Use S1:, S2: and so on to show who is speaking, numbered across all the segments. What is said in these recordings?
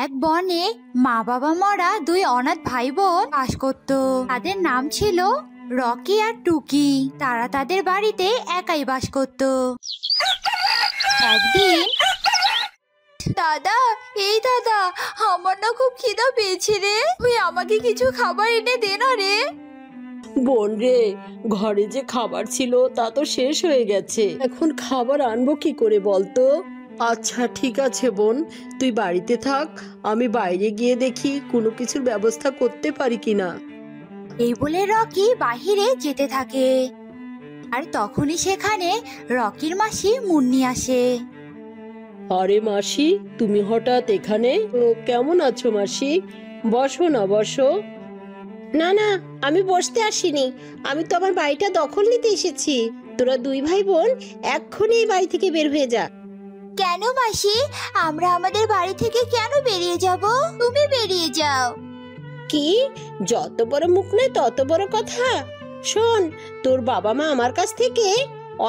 S1: এক বনে মা বাবা মরা দুই অনাথ ভাই বোন বাস করত। তাদের নাম ছিল রকি আর টুকি। তারা তাদের বাড়িতে একাই বাস করত। একদিন, দাদা, এই দাদা, আমার না খুব খিদা পেয়েছে রে, তুই আমাকে কিছু খাবার এনে দে না রে।
S2: বোন রে, ঘরে যে খাবার ছিল তা তো শেষ হয়ে গেছে, এখন খাবার আনবো কি করে বলতো? আচ্ছা ঠিক আছে বোন, তুই বাড়িতে থাক, আমি বাইরে গিয়ে দেখি কোনো কিছুর ব্যবস্থা করতে পারি কিনা।
S1: এই বলে রকি বাহিরে যেতে থাকে। আর তখনই সেখানে রকির মাসি মুন্নি আসে।
S2: আরে মাসি, তুমি হঠাৎ এখানে? তো কেমন আছো মাসি? বসো না, বসো। না না, আমি বসতে আসিনি, আমি তো আমার বাড়িটা দখল নিতে এসেছি। তোরা দুই ভাই বোন এক্ষুনি এই বাড়ি থেকে বের হয়ে যা।
S1: কেন মাসি, আমরা আমাদের বাড়ি থেকে কেন বেরিয়ে যাব? তুমি বেরিয়ে যাও।
S2: কি? যত বড় মুখ নয় তত বড় কথা। শোন, তোর বাবা মা আমার কাছ থেকে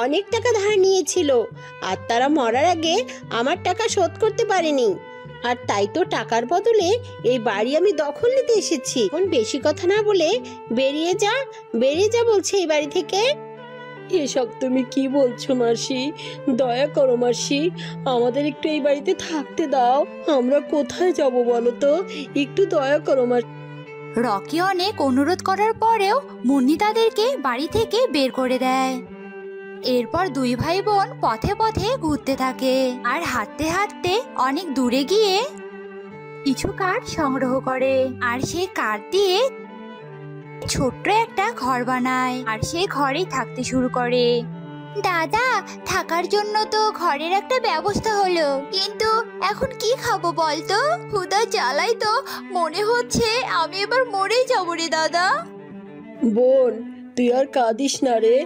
S2: অনেক টাকা ধার নিয়েছিল, আর তারা মরার আগে আমার টাকা শোধ করতে পারেনি। আর তাই তো টাকার বদলে এই বাড়ি আমি দখল নিতে এসেছি। এখন বেশি কথা না বলে বেরিয়ে যা, বেরিয়ে যা বলছে এই বাড়ি থেকে। এসব তুমি কি বলছো মাসি? দয়া করো মাসি, আমাদের একটু এই বাড়িতে থাকতে দাও। আমরা কোথায় যাব বলো তো? একটু দয়া করো মাসি।
S1: রকি অনেক অনুরোধ করার পরেও মুন্নি তাদেরকে বাড়ি থেকে বের করে দেয়। এরপর দুই ভাই বোন পথে পথে ঘুরতে থাকে আর হাঁটতে হাঁটতে অনেক দূরে গিয়ে কিছু কাঠ সংগ্রহ করে। আর সেই কাঠ দিয়ে ছোট্ট একটা ঘর বানায় আর সেই ঘরেই থাকতে শুরু করে। দাদা, থাকার জন্য তো ঘরের একটা ব্যবস্থা হলো, কিন্তু এখন কি খাবো বলতো? ক্ষুধার জ্বালাই তো মনে হচ্ছে আমি এবার মরেই যাবো রে দাদা।
S2: বোন, তুই আর কাঁদিস না রে,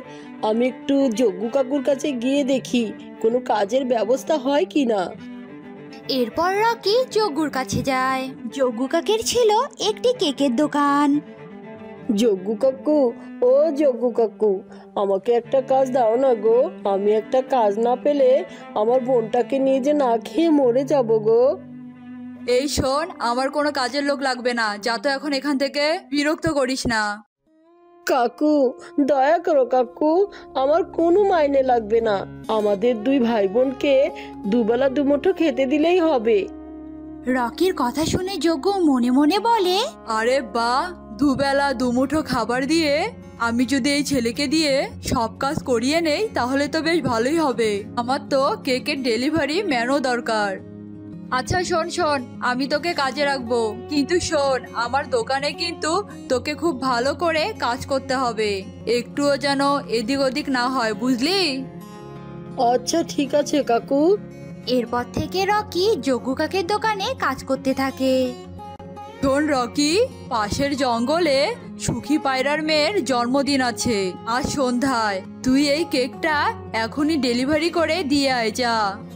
S2: আমি একটু যজ্ঞ কাকুর কাছে গিয়ে দেখি কোনো কাজের ব্যবস্থা হয় কি না।
S1: এরপর রকি যজ্ঞুর কাছে যায়। যজ্ঞ কাকের ছিল একটি কেকের দোকান।
S2: যজ্ঞ কাকু, ও যজ্ঞ কাকু, আমাকে একটা কাজ দাও না গো। আমি একটা কাজ না পেলে আমার বোনটাকে নিয়ে যে না খেয়ে মরে যাব গো।
S3: এই শোন, আমার কোনো কাজের লোক লাগবে না, যা তো এখন এখান থেকে, বিরক্ত করিস না।
S2: কাকু, দয়া করো কাকু, আমার কোনো মাইনে লাগবে না, আমাদের দুই ভাই বোনকে দুবেলা দুমুঠো খেতে দিলেই হবে।
S1: রকির কথা শুনে যজ্ঞ মনে মনে বলে,
S3: আরে বাহ, দুবেলা দুমুঠো খাবার দিয়ে আমি যদি এই ছেলেকে দিয়ে সব কাজ করিয়ে নেই তাহলে তো বেশ ভালোই হবে। আমার তো কেকের ডেলিভারি ম্যানও দরকার। আচ্ছা শোন শোন, আমি তোকে কাজে রাখবো, কিন্তু শোন, আমার দোকানে কিন্তু তোকে খুব ভালো করে কাজ করতে হবে, একটুও যেন এদিক ওদিক না হয়, বুঝলি?
S2: আচ্ছা ঠিক আছে কাকু।
S1: এরপর থেকে রকি যজ্ঞ কাকের দোকানে কাজ করতে থাকে।
S3: শোন রকি, পাশের জঙ্গলে সুখী পায়রার মেয়ের জন্মদিন আছে আজ সন্ধ্যায়। তুই এই কেকটা এখনই ডেলিভারি করে দিয়ে আয়, যা।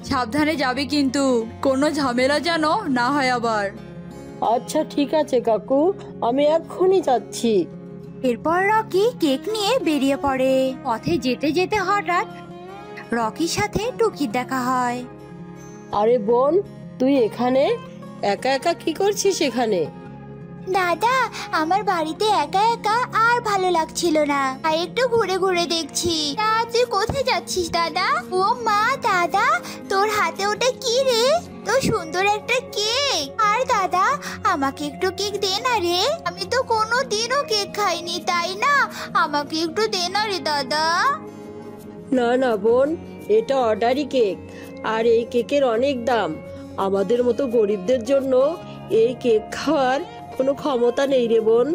S3: সাবধানে যাবি কিন্তু, কোনো ঝামেলা যেন না হয় আবার।
S2: আচ্ছা ঠিক আছে কাকু, আমি এক্ষুনি যাচ্ছি।
S1: এরপর রকি কেক নিয়ে বেরিয়ে পড়ে। পথে যেতে যেতে হঠাৎ রকির সাথে টুকির দেখা হয়।
S2: আরে বোন, তুই এখানে একা একা কি করছিস এখানে?
S1: দাদা, আমার বাড়িতে একা একা আর ভালো লাগছিল না, আর একটু ঘুরে ঘুরে দেখছি। তা তুই কোথায় যাচ্ছিস দাদা? ও মা, দাদা, তোর হাতে ওটা কি রে? তো সুন্দর একটা কেক। আর দাদা, আমাকে একটু কেক দে না রে, আমি তো কোনো দিনও কেক খাইনি, তাই না? আমাকে একটু দে না রে দাদা।
S2: না না বোন, এটা অর্ডারি কেক, আর এই কেকের অনেক দাম। আমাদের মতো গরিবদের জন্য এই কেক খাওয়ার কোনো ক্ষমতা নেই রে বোন।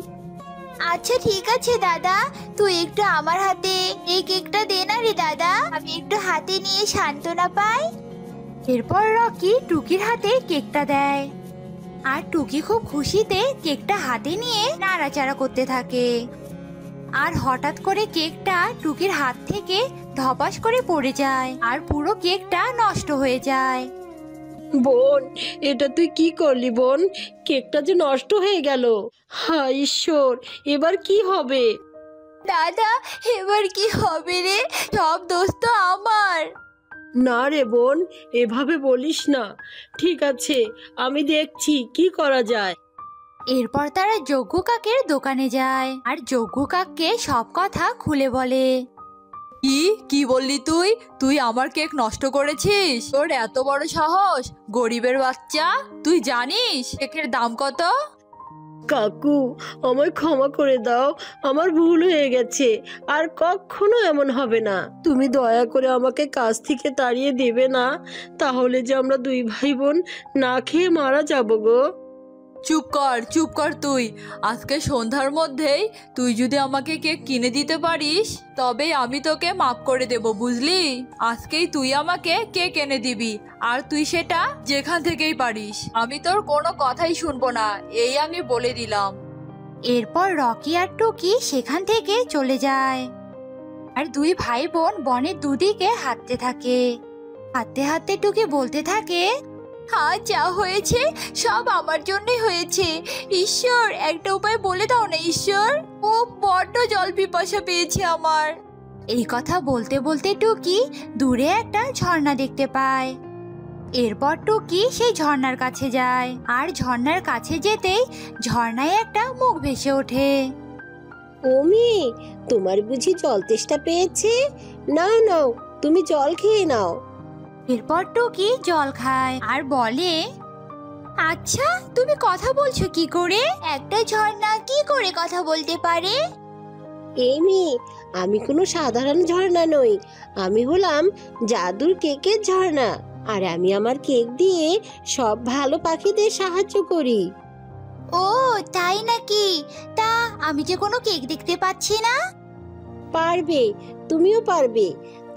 S1: আচ্ছা ঠিক আছে দাদা, তুই একটু আমার হাতে এই কেকটা দে না রে দাদা, আমি একটু হাতে নিয়ে সান্ত্বনা পাই। এরপর রকি টুকির হাতে কেকটা দেয়, আর টুকি খুব খুশিতে কেকটা হাতে নিয়ে নাড়াচাড়া করতে থাকে। আর হঠাৎ করে কেকটা টুকির হাত থেকে ধপাস করে পড়ে যায় আর পুরো কেকটা নষ্ট হয়ে যায়।
S2: বোন, এটা তুই কি করলি বোন? কেকটা যে নষ্ট হয়ে গেল। হায় ঈশ্বর, এবার কি হবে?
S1: দাদা, এবার কি হবে রে? সব দোষ তো আমার।
S2: না রে বোন, এভাবে বলিস না। ঠিক আছে, আমি দেখছি কি করা যায়।
S1: এরপর তারা যজ্ঞ কাকের দোকানে যায় আর যজ্ঞ কাককে সব কথা খুলে বলে।
S3: কি কি বললি তুই? তুই আমার কেক নষ্ট করেছিস? তোর এত বড় সাহস! গরিবের বাচ্চা, তুই জানিস কেকের দাম কত?
S2: কাকু, আমায় ক্ষমা করে দাও, আমার ভুল হয়ে গেছে, আর কখনো এমন হবে না। তুমি দয়া করে আমাকে কাজ থেকে তাড়িয়ে দেবে না, তাহলে যে আমরা দুই ভাই বোন না খেয়ে মারা যাব গো।
S3: চুপ কর তুই। আজকে সন্ধ্যার মধ্যেই তুই যদি আমাকে কেক কিনে দিতে পারিস তবে আমি তোকে মাফ করে দেব, বুঝলি? আজকেই তুই আমাকে কেক এনে দিবি, আর তুই সেটা যেখান থেকেই পারিস। আমি তোর কোনো কথাই শুনবো না, এই আমি বলে দিলাম।
S1: এরপর রকি আর টুকি সেখান থেকে চলে যায় আর দুই ভাই বোন বনের দুদিকে হাঁটতে থাকে। হাঁটতে হাঁটতে টুকি বলতে থাকে, আজ যা হয়েছে সব আমার জন্যই হয়েছে। ঈশ্বর, একটা উপায় বলে দাও না ঈশ্বর। ও বড্ড জল পিপাসা পেয়েছে আমার। এই কথা বলতে বলতে টুকি দূরে একটা ঝর্ণা দেখতে পায়। এরপর টুকি সেই ঝর্ণার কাছে যায় আর ঝর্ণার কাছে যেতেই ঝর্ণায় একটা মুখ ভেসে ওঠে।
S2: ও মেয়ে, তোমার বুঝি জল তেষ্টা পেয়েছে? নাও নাও, তুমি জল খেয়ে নাও।
S1: এরপর টুকি জল খায় আর বলে, আচ্ছা তুমি কথা বলছো কি করে? একটা ঝর্ণা কি করে কথা বলতে পারে?
S2: এই মেয়ে, আমি কোনো সাধারণ ঝর্ণা নই, আমি হলাম জাদুর কেকের ঝর্ণা, আর আমি আমার কেক দিয়ে সব ভালো পাখিদের সাহায্য করি।
S1: ও তাই নাকি? তা আমি যে কোনো কেক দেখতে পাচ্ছি না।
S2: পারবে, তুমিও পারবে।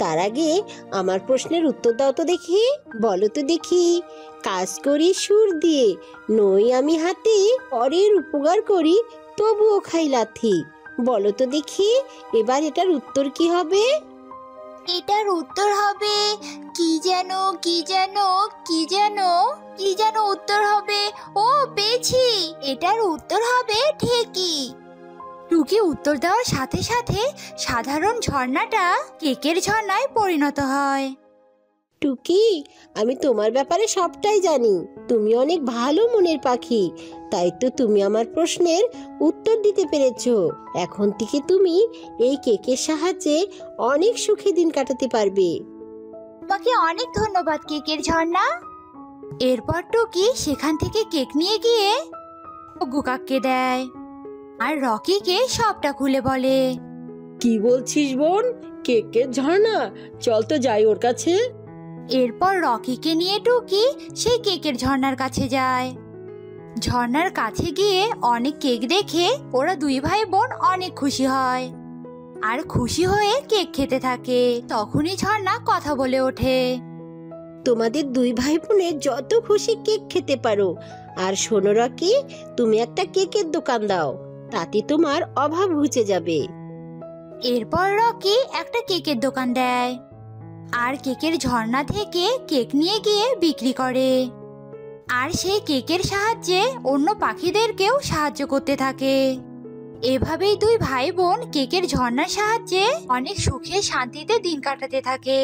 S2: তার আগে আমার প্রশ্নের উত্তর দাও তো দেখি। বলো তো দেখি, কাজ করি সুর দিয়ে, নই আমি হাতে, পরের উপকার করি তবুও খাই লাথি। বলো তো দেখি, এবার এটার উত্তর কি হবে?
S1: এটার উত্তর হবে কি যেন কি যেন কি যেন কি যেন উত্তর হবে। ও পেয়েছি, এটার উত্তর হবে ঢেঁকি। টুকি উত্তর দেওয়ার সাথে সাথে সাধারণ ঝর্ণাটা কেকের ঝর্ণায় পরিণত হয়।
S2: টুকি, আমি তোমার ব্যাপারে সবটাই জানি। তুমি অনেক ভালো মনের পাখি, তাই তো তুমি আমার প্রশ্নের উত্তর দিতে পেরেছো। এখন থেকে তুমি এই কেকের সাহায্যে অনেক সুখী দিন কাটাতে পারবে।
S1: তোমাকে অনেক ধন্যবাদ কেকের ঝর্ণা। এরপর টুকি সেখান থেকে কেক নিয়ে গিয়ে গুকাককে দেয় আর রকিকে সবটা খুলে বলে।
S2: কি বলছিস বোন? কেকের ঝর্ণা? চল তো যাই ওর কাছে।
S1: এরপর রকিকে নিয়ে টুকি সেই কেকের ঝর্ণার কাছে যায়। ঝর্ণার কাছে গিয়ে অনেক কেক দেখে ওরা দুই ভাই বোন অনেক খুশি হয় আর খুশি হয়ে কেক খেতে থাকে। তখনই ঝর্ণা কথা বলে ওঠে,
S2: তোমাদের দুই ভাই বোনের যত খুশি কেক খেতে পারো। আর শোনো রকি, তুমি একটা কেকের দোকান দাও, তাতে তোমার অভাব ঘুচে যাবে।
S1: এরপর রকি একটা কেকের দোকান দেয় আর কেকের ঝর্ণা থেকে কেক নিয়ে গিয়ে বিক্রি করে আর সেই কেকের সাহায্যে অন্য পাখিদেরকেও সাহায্য করতে থাকে। এভাবেই দুই ভাই বোন কেকের ঝর্ণার সাহায্যে অনেক সুখে শান্তিতে দিন কাটাতে থাকে।